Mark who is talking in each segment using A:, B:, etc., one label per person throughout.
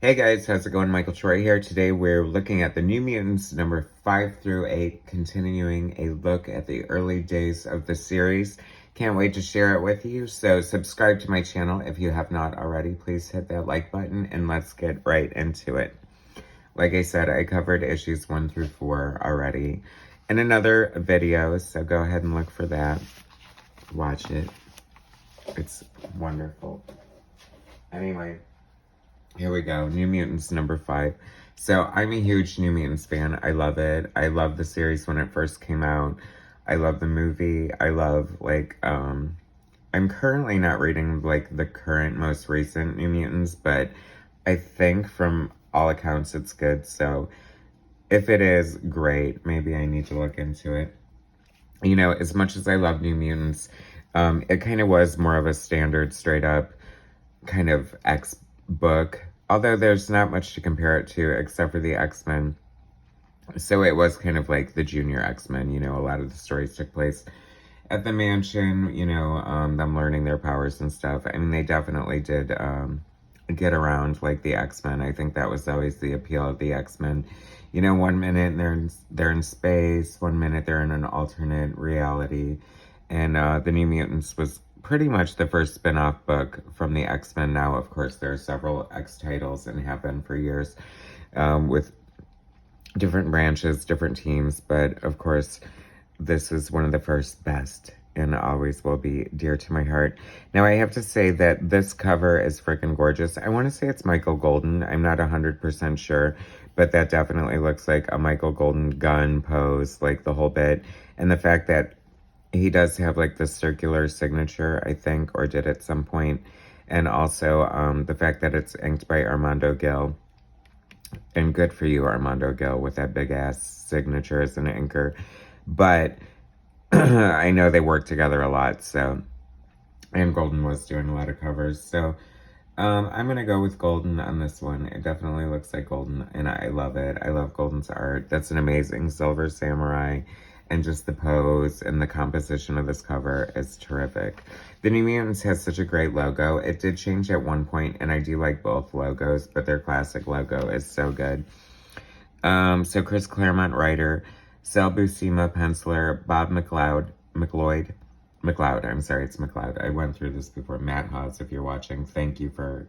A: Hey guys, how's it going? Michael Troy here. Today we're looking at the New Mutants number 5 through 8, continuing a look at the early days of the series. Can't wait to share it with you. So subscribe to my channel if you have not already. Please hit that like button and let's get right into it. Like I said, I covered issues 1 through 4 already in another video, so go ahead and look for that. Watch it. It's wonderful. Anyway. Here we go, New Mutants number 5. So I'm a huge New Mutants fan. I love it. I love the series when it first came out. I love the movie. I love, I'm currently not reading, the current, most recent New Mutants, but I think from all accounts it's good. So if it is, great. Maybe I need to look into it. You know, as much as I love New Mutants, it kind of was more of a standard, straight up kind of X book, although there's not much to compare it to except for the X-Men. So it was kind of like the junior X-Men, you know, a lot of the stories took place at the mansion, you know, them learning their powers and stuff. I mean, they definitely did get around like the X-Men. I think that was always the appeal of the X-Men. You know, one minute they're in space, one minute they're in an alternate reality. And the New Mutants was pretty much the first spin-off book from the X-Men. Now, of course, there are several X titles and have been for years with different branches, different teams. But, of course, this is one of the first best and always will be dear to my heart. Now, I have to say that this cover is freaking gorgeous. I want to say it's Michael Golden. I'm not 100% sure, but that definitely looks like a Michael Golden gun pose, like the whole bit. And the fact that he does have like the circular signature, I think, or did at some point. And also the fact that it's inked by Armando Gil. And good for you, Armando Gil, with that big ass signature as an inker. But I know they work together a lot, so. And Golden was doing a lot of covers, so. I'm gonna go with Golden on this one. It definitely looks like Golden, and I love it. I love Golden's art. That's an amazing Silver Samurai, and just the pose and the composition of this cover is terrific. The New Mutants has such a great logo. It did change at one point, and I do like both logos, but their classic logo is so good. So Chris Claremont, writer, Sal Buscema, penciler, Bob McLeod, I'm sorry, it's McLeod. I went through this before. Matt Haas, if you're watching, thank you for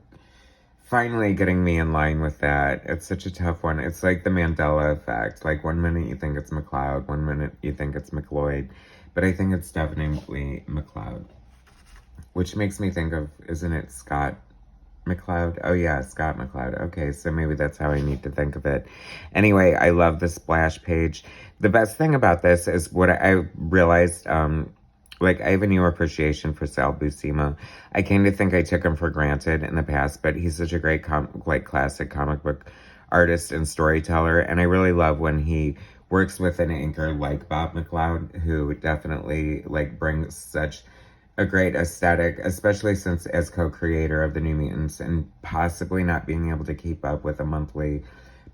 A: finally getting me in line with that. It's such a tough one. It's like the Mandela effect. Like, one minute you think it's McLeod, one minute you think it's McLeod, but I think it's definitely McLeod. Which makes me think of, isn't it Scott McLeod? Oh yeah, Scott McLeod. Okay, so maybe that's how I need to think of it. Anyway, I love the splash page. The best thing about this is what I realized, I have a new appreciation for Sal Buscema. I kind of think I took him for granted in the past, but he's such a great, classic comic book artist and storyteller. And I really love when he works with an inker like Bob McLeod, who definitely, brings such a great aesthetic, especially since as co-creator of the New Mutants and possibly not being able to keep up with a monthly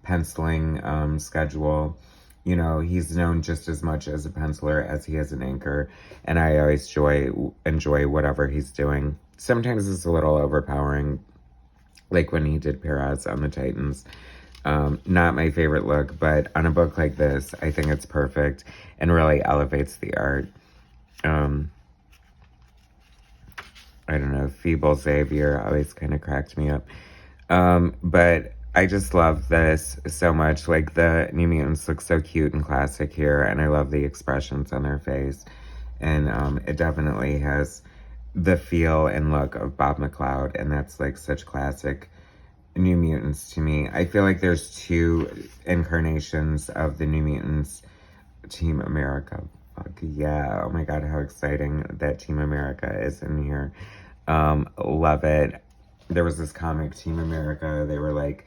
A: penciling schedule. You know, he's known just as much as a penciler as he is an inker, and I always enjoy whatever he's doing. Sometimes it's a little overpowering, like when he did Perez on the Titans. Not my favorite look, but on a book like this, I think it's perfect and really elevates the art. I don't know, Feeble Xavier always kind of cracked me up. But I just love this so much. Like, the New Mutants look so cute and classic here, and I love the expressions on their face. And it definitely has the feel and look of Bob McLeod, and that's like such classic New Mutants to me. I feel like there's two incarnations of the New Mutants. Team America. Fuck yeah. Oh my god, how exciting that Team America is in here. Love it. There was this comic, Team America. They were like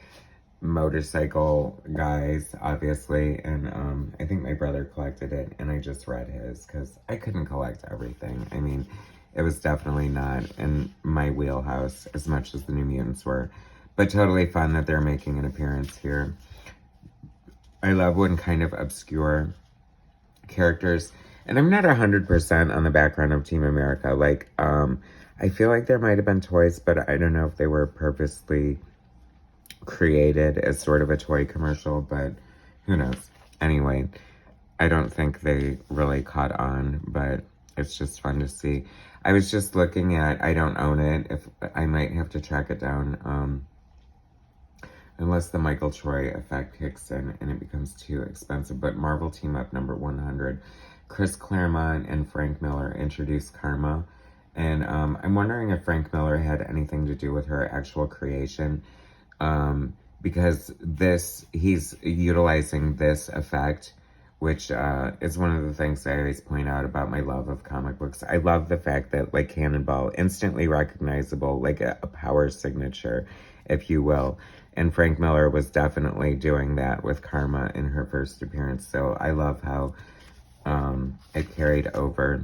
A: motorcycle guys, obviously, and I think my brother collected it, and I just read his because I couldn't collect everything. I mean, it was definitely not in my wheelhouse as much as the New Mutants were, but totally fun that they're making an appearance here. I love when kind of obscure characters, and I'm not 100% on the background of Team America. I feel like there might have been toys, but I don't know if they were purposely created as sort of a toy commercial, but who knows. Anyway, I don't think they really caught on, but it's just fun to see. I was just looking at, I don't own it, if I might have to track it down, unless the Michael Troy effect kicks in and it becomes too expensive. But Marvel Team Up number 100, Chris Claremont and Frank Miller introduced Karma. And I'm wondering if Frank Miller had anything to do with her actual creation. Because he's utilizing this effect, which is one of the things I always point out about my love of comic books. I love the fact that, like, Cannonball, instantly recognizable, like a power signature, if you will. And Frank Miller was definitely doing that with Karma in her first appearance. So I love how it carried over.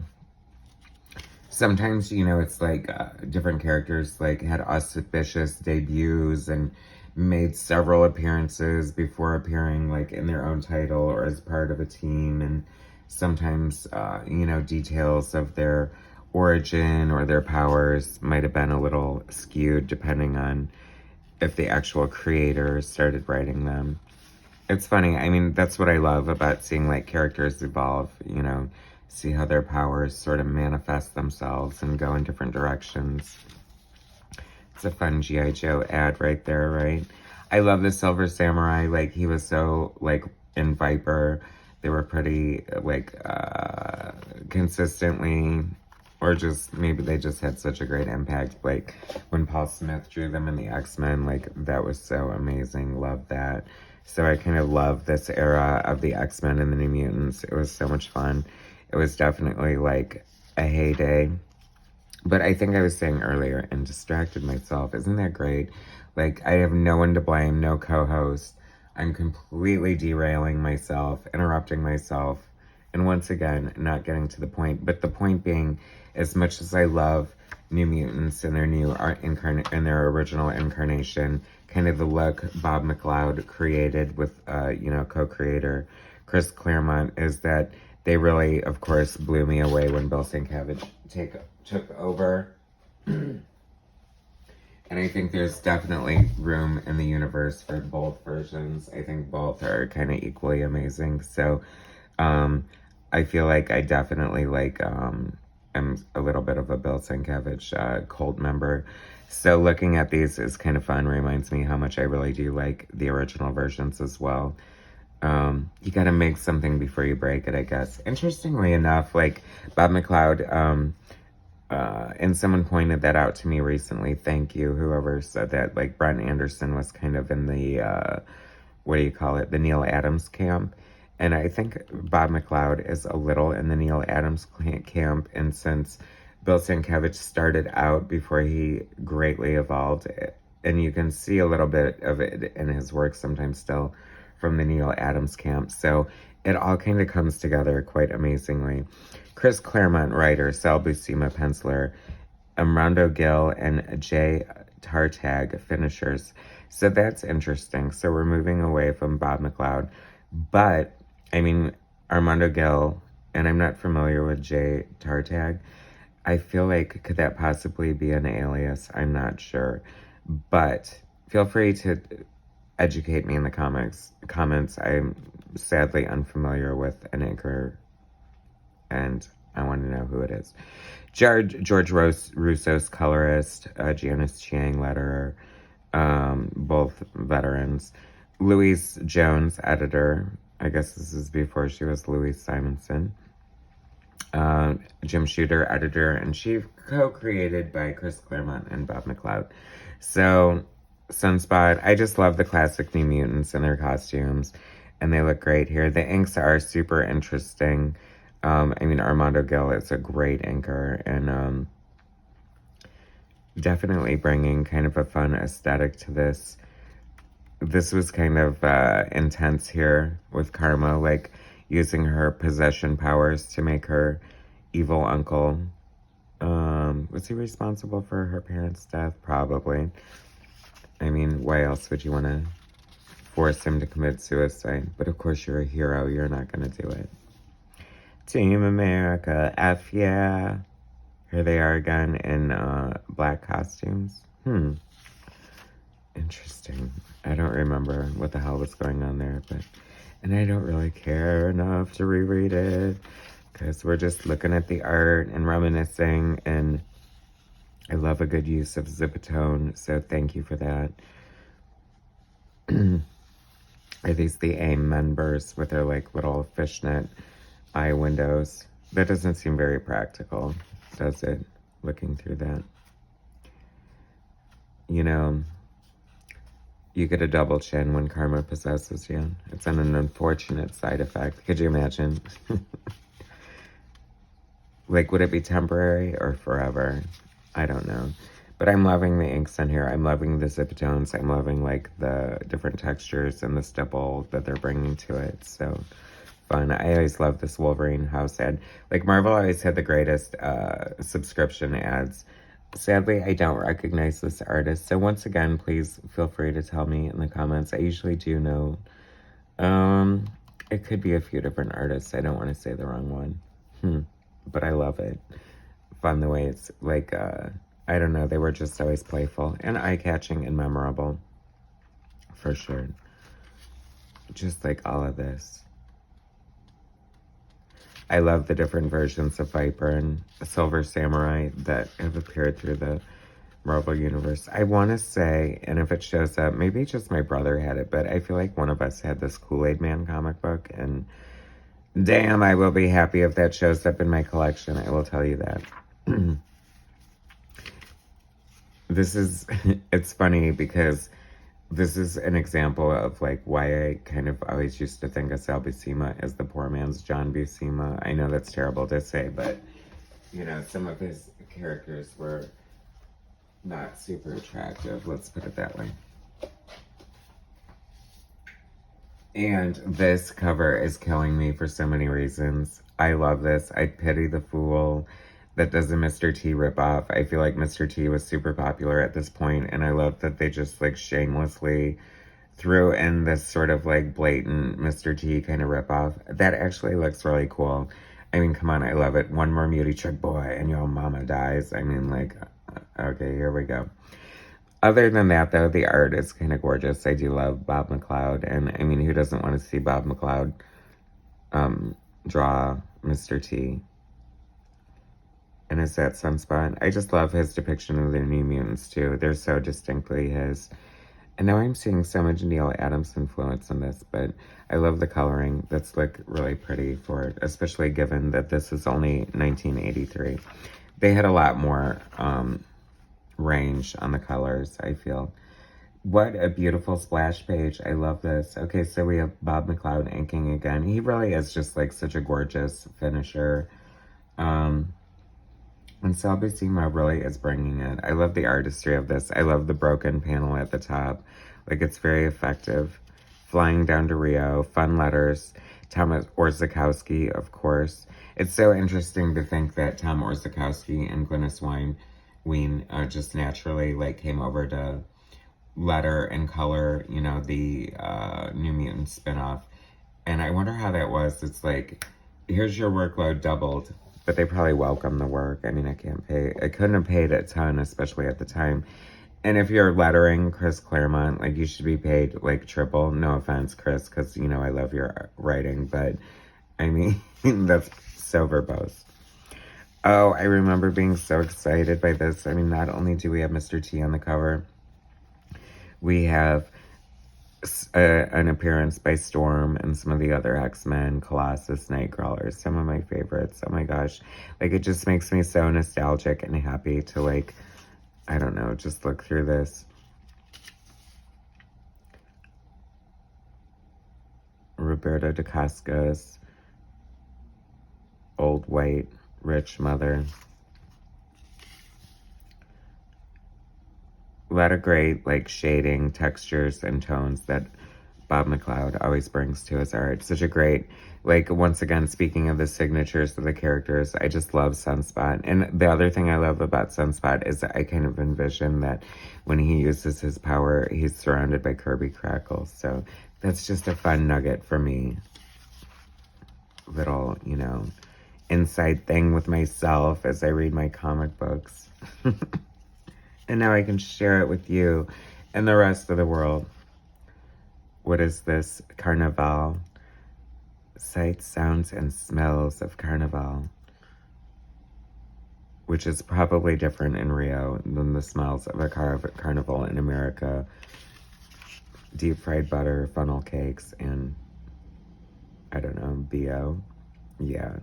A: Sometimes, you know, it's like different characters like had auspicious debuts and made several appearances before appearing like in their own title or as part of a team. And sometimes, you know, details of their origin or their powers might have been a little skewed depending on if the actual creator started writing them. It's funny. I mean, that's what I love about seeing like characters evolve, you know, see how their powers sort of manifest themselves and go in different directions. It's a fun G.I. Joe ad right there, right? I love the Silver Samurai. Like, he was so, like, in Viper. They were pretty, like, consistently, or just, maybe they just had such a great impact. Like, when Paul Smith drew them in the X-Men, like, that was so amazing. Love that. So I kind of love this era of the X-Men and the New Mutants. It was so much fun. It was definitely, like, a heyday. But I think I was saying earlier and distracted myself. Isn't that great? Like, I have no one to blame, no co-host. I'm completely derailing myself, interrupting myself, and once again, not getting to the point. But the point being, as much as I love New Mutants and their new in their original incarnation, kind of the look Bob McLeod created with, you know, co-creator Chris Claremont, is that they really, of course, blew me away when Bill Sienkiewicz took over. And I think there's definitely room in the universe for both versions. I think both are kind of equally amazing. So I feel like I definitely like am a little bit of a Bill Sienkiewicz cult member. So looking at these is kind of fun. Reminds me how much I really do like the original versions as well. You gotta make something before you break it, I guess. Interestingly enough, like Bob McLeod, and someone pointed that out to me recently. Thank you, whoever said that. Like, Brent Anderson was kind of in the, what do you call it? The Neil Adams camp. And I think Bob McLeod is a little in the Neil Adams camp. And since Bill Sienkiewicz started out before he greatly evolved, and you can see a little bit of it in his work sometimes still from the Neil Adams camp. So it all kind of comes together quite amazingly. Chris Claremont, writer, Sal Buscema, penciler, Armando Gil, and Jay Tartag, finishers. So that's interesting. So we're moving away from Bob McLeod. But, I mean, Armando Gil, and I'm not familiar with Jay Tartag. I feel like, could that possibly be an alias? I'm not sure. But feel free to educate me in the comments. I'm sadly unfamiliar with an anchor, and I want to know who it is. George Russo's colorist, Janice Chiang letterer, both veterans. Louise Jones, editor. I guess this is before she was Louise Simonson. Jim Shooter, editor-in-chief, co-created by Chris Claremont and Bob McLeod. So, Sunspot, I just love the classic New Mutants and their costumes, and they look great here. The inks are super interesting. I mean, Armando Gil is a great inker, and definitely bringing kind of a fun aesthetic to this. This was kind of intense here with Karma, like using her possession powers to make her evil uncle. Was he responsible for her parents' death? Probably. I mean, why else would you want to force him to commit suicide? But of course, you're a hero. You're not going to do it. Team America, F yeah. Here they are again in black costumes. Interesting. I remember what the hell was going on there, and I don't really care enough to reread it, because we're just looking at the art and reminiscing, and I love a good use of Zipatone, so thank you for that. Are these the AIM members with their, like, little fishnet eye windows? That doesn't seem very practical, does it? Looking through that. You know, you get a double chin when karma possesses you. It's an unfortunate side effect. Could you imagine? Like, would it be temporary or forever? I don't know. But I'm loving the inks in here. I'm loving the Zipatones. I'm loving, like, the different textures and the stipple that they're bringing to it. So fun. I always love this Wolverine house ad. Like, Marvel always had the greatest subscription ads. Sadly, I don't recognize this artist. So once again, please feel free to tell me in the comments. I usually do know. It could be a few different artists. I don't want to say the wrong one. But I love it. Fun the way it's, like, I don't know, they were just always playful and eye-catching and memorable. For sure. Just like all of this. I love the different versions of Viper and Silver Samurai that have appeared through the Marvel Universe. I want to say, and if it shows up, maybe just my brother had it, but I feel like one of us had this Kool-Aid Man comic book, and damn, I will be happy if that shows up in my collection. I will tell you that. This is, it's funny because this is an example of, like, why I kind of always used to think of Sal Buscema as the poor man's John Buscema. I know that's terrible to say, but, you know, some of his characters were not super attractive, let's put it that way. And this cover is killing me for so many reasons. I love this. I pity the fool that does a Mr. T ripoff. I feel like Mr. T was super popular at this point, and I love that they just, like, shamelessly threw in this sort of, like, blatant Mr. T kind of ripoff. That actually looks really cool. I mean, come on, I love it. One more mutie trick boy and your mama dies. I mean, like, okay, here we go. Other than that, though, the art is kind of gorgeous. I do love Bob McLeod, and I mean, who doesn't want to see Bob McLeod draw Mr. T? And is that Sunspot? I just love his depiction of the New Mutants, too. They're so distinctly his. And now I'm seeing so much Neil Adams influence in this, but I love the coloring. That's, like, really pretty for it, especially given that this is only 1983. They had a lot more range on the colors, I feel. What a beautiful splash page. I love this. Okay, so we have Bob McLeod inking again. He really is just, like, such a gorgeous finisher. And Sal Buscema really is bringing it. I love the artistry of this. I love the broken panel at the top. Like, it's very effective. Flying Down to Rio, fun letters. Tom Orzechowski, of course. It's so interesting to think that Tom Orzechowski and Glynis Wein just naturally, like, came over to letter and color, you know, the New Mutants spinoff. And I wonder how that was. It's like, here's your workload doubled. But they probably welcome the work. I mean, I couldn't have paid a ton, especially at the time. And if you're lettering Chris Claremont, like, you should be paid, like, triple. No offense, Chris, because, you know, I love your writing. But, I mean, that's so verbose. Oh, I remember being so excited by this. I mean, not only do we have Mr. T on the cover, we have an appearance by Storm and some of the other X-Men, Colossus, Nightcrawler, some of my favorites. Oh my gosh. Like, it just makes me so nostalgic and happy to, like, I don't know, just look through this. Roberta DeCascos, old white, rich mother. A lot of great, like, shading, textures, and tones that Bob McLeod always brings to his art. Such a great, like, once again, speaking of the signatures of the characters, I just love Sunspot. And the other thing I love about Sunspot is that I kind of envision that when he uses his power, he's surrounded by Kirby crackles. So that's just a fun nugget for me. Little, you know, inside thing with myself as I read my comic books. And now I can share it with you and the rest of the world. what is this? Carnival. Sights, sounds, and smells of Carnival. Which is probably different in Rio than the smells of a carnival in America. Deep fried butter, funnel cakes, and I don't know, BO. Yeah.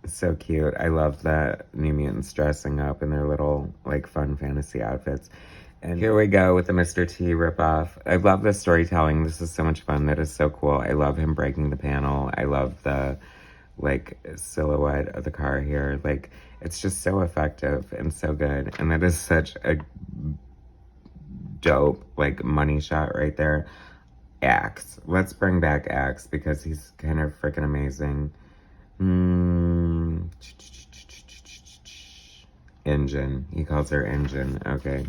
A: So cute. I love the New Mutants dressing up in their little, like, fun fantasy outfits. And here we go with the Mr. T ripoff. I love the storytelling. This is so much fun. That is so cool. I love him breaking the panel. I love the, like, silhouette of the car here. Like, it's just so effective and so good. And that is such a dope, like, money shot right there. Axe. Let's bring back Axe because he's kind of freaking amazing. Engine. He calls her Engine. Okay.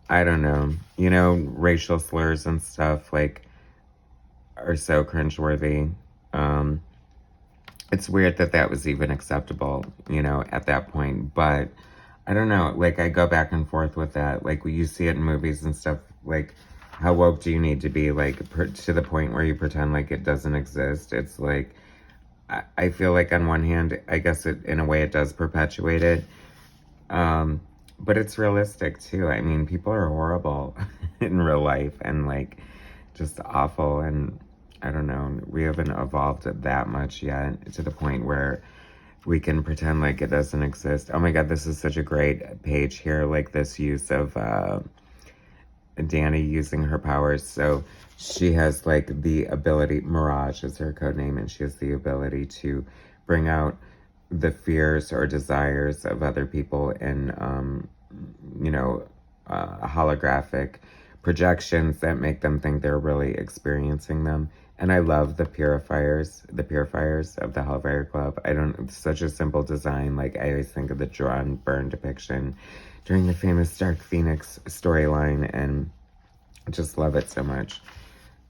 A: I don't know. You know, racial slurs and stuff, like, are so cringeworthy. It's weird that that was even acceptable, you know, at that point. But I don't know. Like, I go back and forth with that. Like, when you see it in movies and stuff, like, how woke do you need to be, like, to the point where you pretend like it doesn't exist? It's like, I feel like on one hand, I guess it, in a way, it does perpetuate it. But it's realistic too. I mean, people are horrible in real life and, like, just awful. And I don't know, we haven't evolved that much yet to the point where we can pretend like it doesn't exist. Oh my God, this is such a great page here. Like, this use of Danny using her powers. So she has, like, the ability, Mirage is her code name, and she has the ability to bring out the fears or desires of other people in, you know, holographic projections that make them think they're really experiencing them. And I love the purifiers of the Hellfire Club. It's such a simple design. Like, I always think of the drawn burn depiction during the famous Dark Phoenix storyline, and I just love it so much.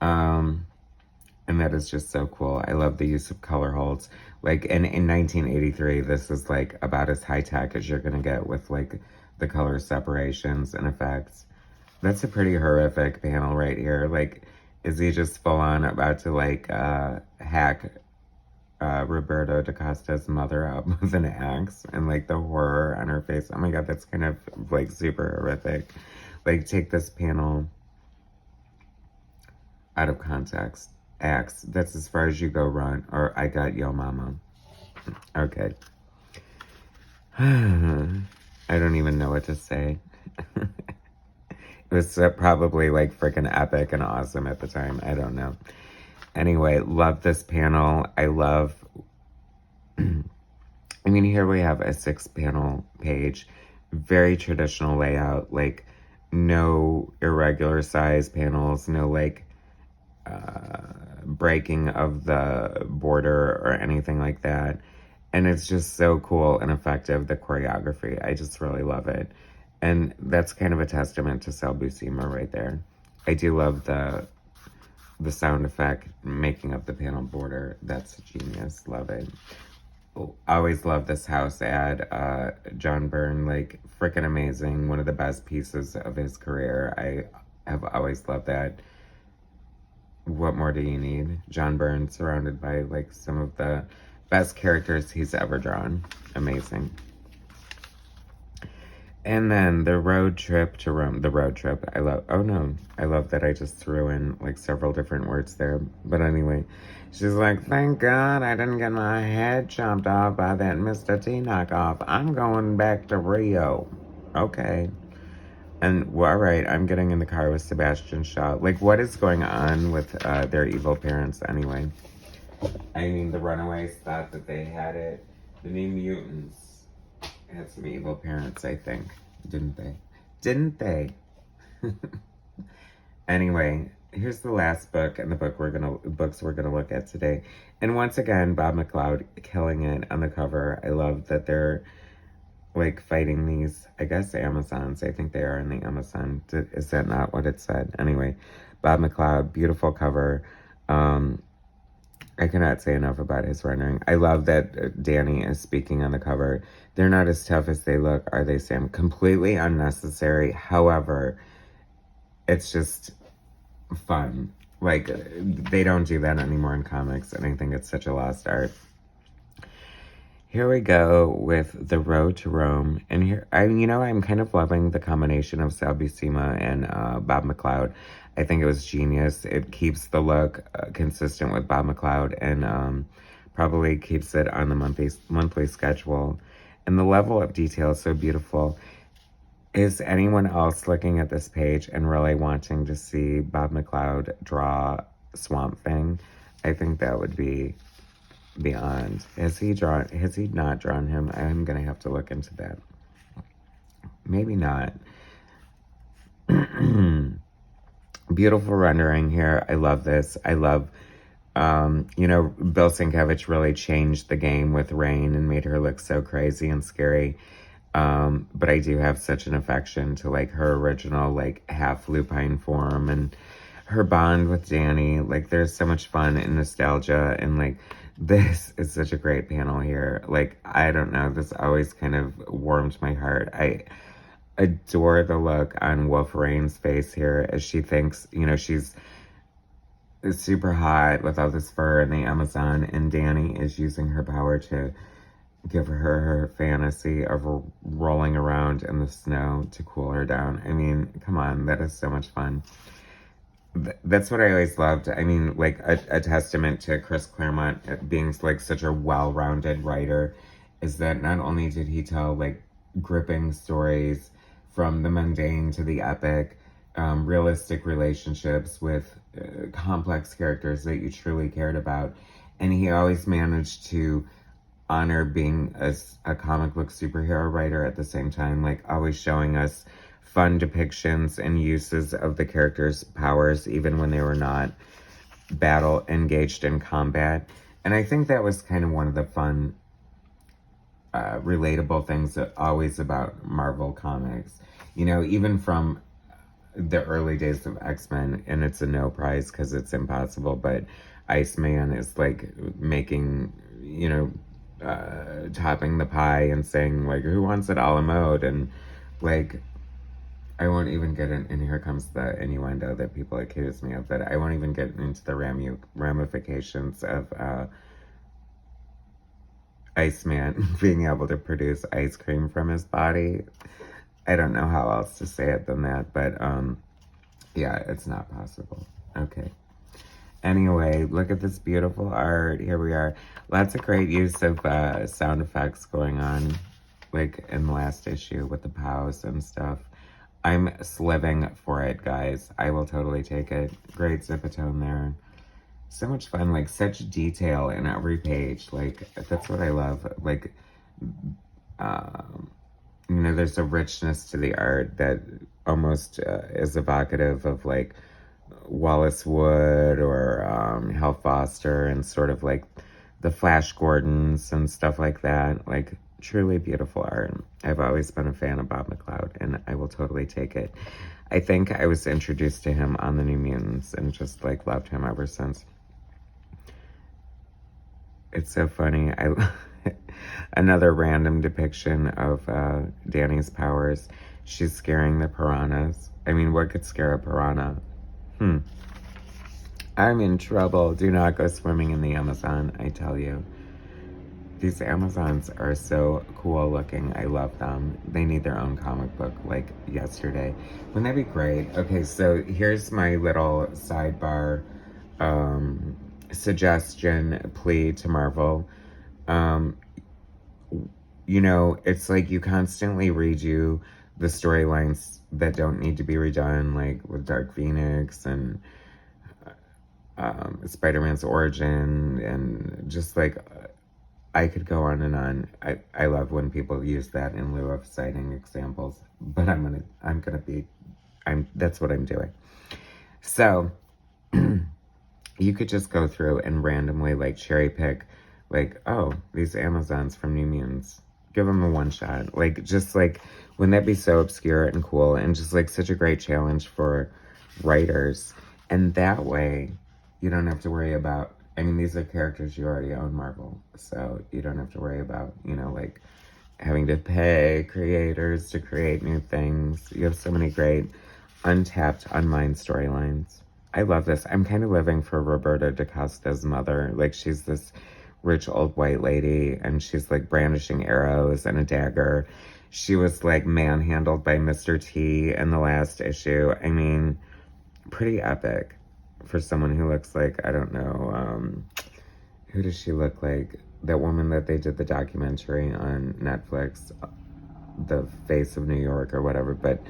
A: And that is just so cool. I love the use of color holds. Like, in 1983, this is, like, about as high-tech as you're gonna get with, like, the color separations and effects. That's a pretty horrific panel right here. Like, is he just full-on about to, like, hack Roberto DaCosta's mother up with an axe? And, like, the horror on her face. Oh my God, that's kind of, like, super horrific. Like, take this panel out of context. Axe. That's as far as you go, run. Or I got yo mama. Okay. I don't even know what to say. It was probably, like, freaking epic and awesome at the time. I don't know. Anyway, love this panel. I love... I mean, here we have a 6-panel page. Very traditional layout. Like, no irregular size panels. No, like, breaking of the border or anything like that. And it's just so cool and effective, the choreography. I just really love it. And that's kind of a testament to Sal Buscema right there. I do love the sound effect making of the panel border. That's genius. Love it. Always love this house ad. John Byrne, like, freaking amazing. One of the best pieces of his career. I have always loved that. What more do you need? John Byrne surrounded by, like, some of the best characters he's ever drawn. Amazing. And then the road trip to Rome. The road trip. I love that I just threw in, like, several different words there. But anyway, she's like, thank God I didn't get my head chopped off by that Mr. T knockoff. I'm going back to Rio. Okay. And, well, all right, I'm getting in the car with Sebastian Shaw. Like, what is going on with their evil parents anyway? I mean, the Runaways thought that they had it. The New Mutants had some evil parents, I think. Didn't they? Didn't they? Anyway, here's the last book and the books we're gonna look at today. And once again, Bob McLeod killing it on the cover. I love that they're, like, fighting these, I guess, Amazons. I think they are in the Amazon. Is that not what it said? Anyway, Bob McLeod, beautiful cover. I cannot say enough about his rendering. I love that Danny is speaking on the cover. They're not as tough as they look, are they, Sam? Completely unnecessary. However, it's just fun. Like, they don't do that anymore in comics, and I think it's such a lost art. Here we go with The Road to Rome. And here, I'm kind of loving the combination of Sal Buscema and Bob McLeod. I think it was genius. It keeps the look consistent with Bob McLeod, and probably keeps it on the monthly schedule. And the level of detail is so beautiful. Is anyone else looking at this page and really wanting to see Bob McLeod draw Swamp Thing? I think that would be beyond. Has he not drawn him? I'm gonna have to look into that. Maybe not. Beautiful rendering here. I love this. I love, Bill Sienkiewicz really changed the game with Rain and made her look so crazy and scary. But I do have such an affection to, like, her original, like, half lupine form and her bond with Danny. Like, there's so much fun and nostalgia, and, like, this is such a great panel here. Like, I don't know, this always kind of warmed my heart. I adore the look on Wolf Rain's face here as she thinks, she's super hot with all this fur in the Amazon, and Danny is using her power to give her fantasy of rolling around in the snow to cool her down. I mean, come on, that is so much fun. That's what I always loved. I mean, like, a testament to Chris Claremont being, like, such a well-rounded writer is that not only did he tell, like, gripping stories from the mundane to the epic, realistic relationships with complex characters that you truly cared about, and he always managed to honor being a comic book superhero writer at the same time, like, always showing us fun depictions and uses of the characters' powers, even when they were not engaged in combat. And I think that was kind of one of the fun, relatable things that always about Marvel Comics. Even from the early days of X-Men, and it's a no prize because it's impossible, but Iceman is, like, making, topping the pie and saying, like, who wants it a la mode? And, like, I won't even get in, and here comes the innuendo that people accuse me of, but I won't even get into the ramifications of Iceman being able to produce ice cream from his body. I don't know how else to say it than that, but yeah, it's not possible. Okay. Anyway, look at this beautiful art. Here we are. Lots of great use of sound effects going on, like in the last issue with the pows and stuff. I'm sliving for it, guys. I will totally take it. Great zipatone there. So much fun, like, such detail in every page. Like, that's what I love. Like, there's a richness to the art that almost is evocative of, like, Wallace Wood or Hal Foster and sort of, like, the Flash Gordons and stuff like that. Like, truly beautiful art. I've always been a fan of Bob McLeod, and I will totally take it. I think I was introduced to him on the New Mutants and just, like, loved him ever since. It's so funny. Another random depiction of Danny's powers. She's scaring the piranhas. I mean, what could scare a piranha? I'm in trouble. Do not go swimming in the Amazon, I tell you. These Amazons are so cool looking. I love them. They need their own comic book, like, yesterday. Wouldn't that be great? Okay, so here's my little sidebar suggestion, plea to Marvel. It's like you constantly redo the storylines that don't need to be redone, like with Dark Phoenix and Spider-Man's origin, and just, like, I could go on and on. I love when people use that in lieu of citing examples, but that's what I'm doing. So, you could just go through and randomly, like, cherry pick, like, oh, these Amazons from New Mutants. Give them a one shot. Like, just, like, wouldn't that be so obscure and cool and just, like, such a great challenge for writers? And that way, you don't have to worry about, I mean, these are characters you already own, Marvel, so you don't have to worry about, like, having to pay creators to create new things. You have so many great untapped, unmined storylines. I love this. I'm kind of living for Roberta DaCosta's mother. Like, she's this rich old white lady, and she's like brandishing arrows and a dagger. She was like manhandled by Mr. T in the last issue. I mean, pretty epic for someone who looks like, I don't know, who does she look like? That woman that they did the documentary on Netflix, The Face of New York or whatever. But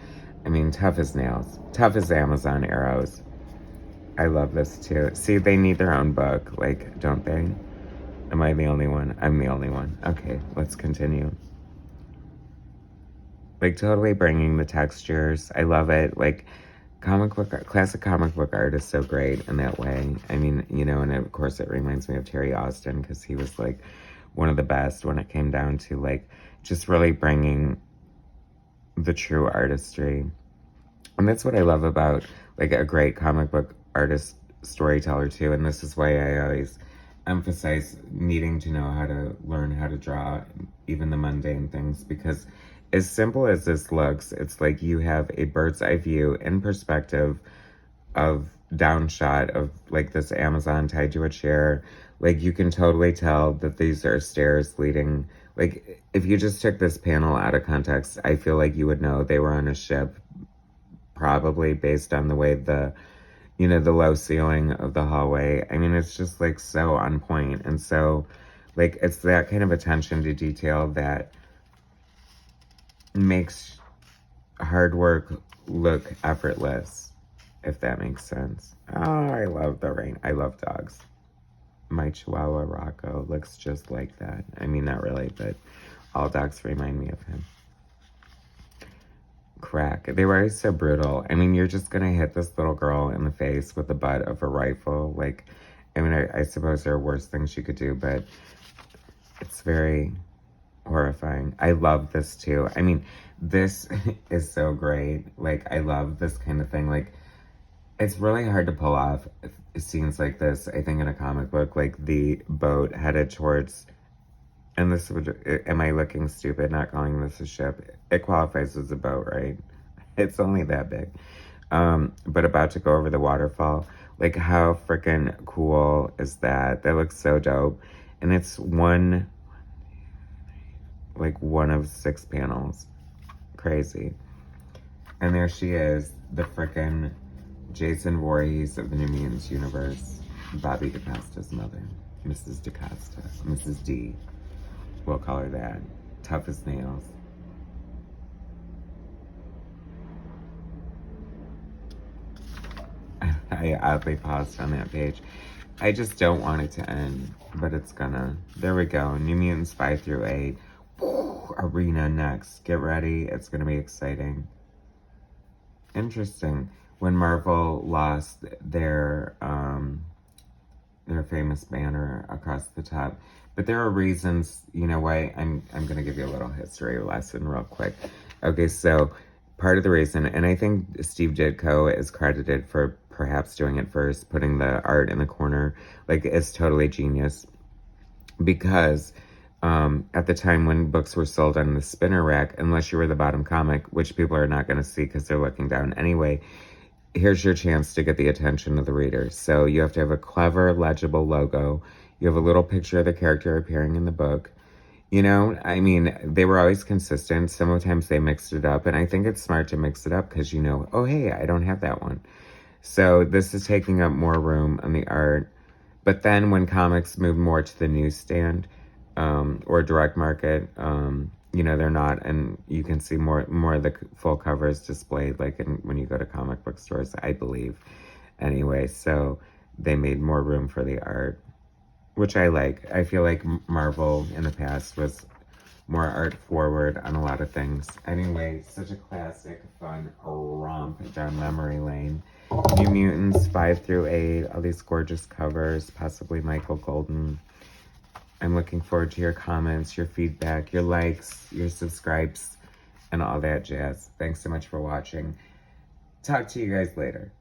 A: I mean, tough as nails, tough as Amazon arrows. I love this too. See, they need their own book, like, don't they? Am I the only one? I'm the only one. Okay, let's continue. Like, totally bringing the textures. I love it. Like, classic comic book art is so great in that way. I mean, you know, and of course it reminds me of Terry Austin, because he was like one of the best when it came down to like just really bringing the true artistry. And that's what I love about like a great comic book artist storyteller too. And this is why I always emphasize needing to know how to learn how to draw even the mundane things, because as simple as this looks, it's like you have a bird's eye view in perspective of down shot of like this Amazon tied to a chair. Like, you can totally tell that these are stairs leading. Like, if you just took this panel out of context, I feel like you would know they were on a ship, probably based on the way the, you know, the low ceiling of the hallway. I mean, it's just like so on point. And so like, it's that kind of attention to detail that makes hard work look effortless, if that makes sense. Oh, I love the rain. I love dogs. My Chihuahua Rocco looks just like that. I mean, not really, but all dogs remind me of him. Crack. They were always so brutal. I mean, you're just gonna hit this little girl in the face with the butt of a rifle. Like, I mean, I suppose there are worse things you could do, but it's very horrifying. I love this too. I mean, this is so great. Like, I love this kind of thing. Like, it's really hard to pull off scenes like this, I think, in a comic book. Like, the boat headed towards, and this would, am I looking stupid not calling this a ship? It qualifies as a boat, right? It's only that big. But about to go over the waterfall. Like, how freaking cool is that? That looks so dope. And it's one of 6 panels. Crazy. And there she is, the frickin' Jason Voorhees of the New Mutants universe. Bobby DaCosta's mother. Mrs. DaCosta. Mrs. D. We'll call her that. Tough as nails. I oddly paused on that page. I just don't want it to end, but it's gonna. There we go. New Mutants 5 through 8. Arena next. Get ready. It's gonna be exciting. Interesting. When Marvel lost their famous banner across the top. But there are reasons, you know why. I'm gonna give you a little history lesson real quick. Okay, so part of the reason, and I think Steve Ditko is credited for perhaps doing it first, putting the art in the corner, like, it's totally genius. Because at the time when books were sold on the spinner rack, unless you were the bottom comic, which people are not going to see because they're looking down anyway, here's your chance to get the attention of the reader. So you have to have a clever, legible logo. You have a little picture of the character appearing in the book. You know, I mean, they were always consistent. Sometimes they mixed it up, and I think it's smart to mix it up because, you know, oh, hey, I don't have that one. So this is taking up more room on the art. But then when comics move more to the newsstand or direct market, you know, they're not, and you can see more of the full covers displayed, like when you go to comic book stores, I believe. Anyway, so they made more room for the art, which I like. I feel like Marvel in the past was more art forward on a lot of things. Anyway, such a classic, fun romp down memory lane. New Mutants 5 through 8, all these gorgeous covers, possibly Michael Golden. I'm looking forward to your comments, your feedback, your likes, your subscribes, and all that jazz. Thanks so much for watching. Talk to you guys later.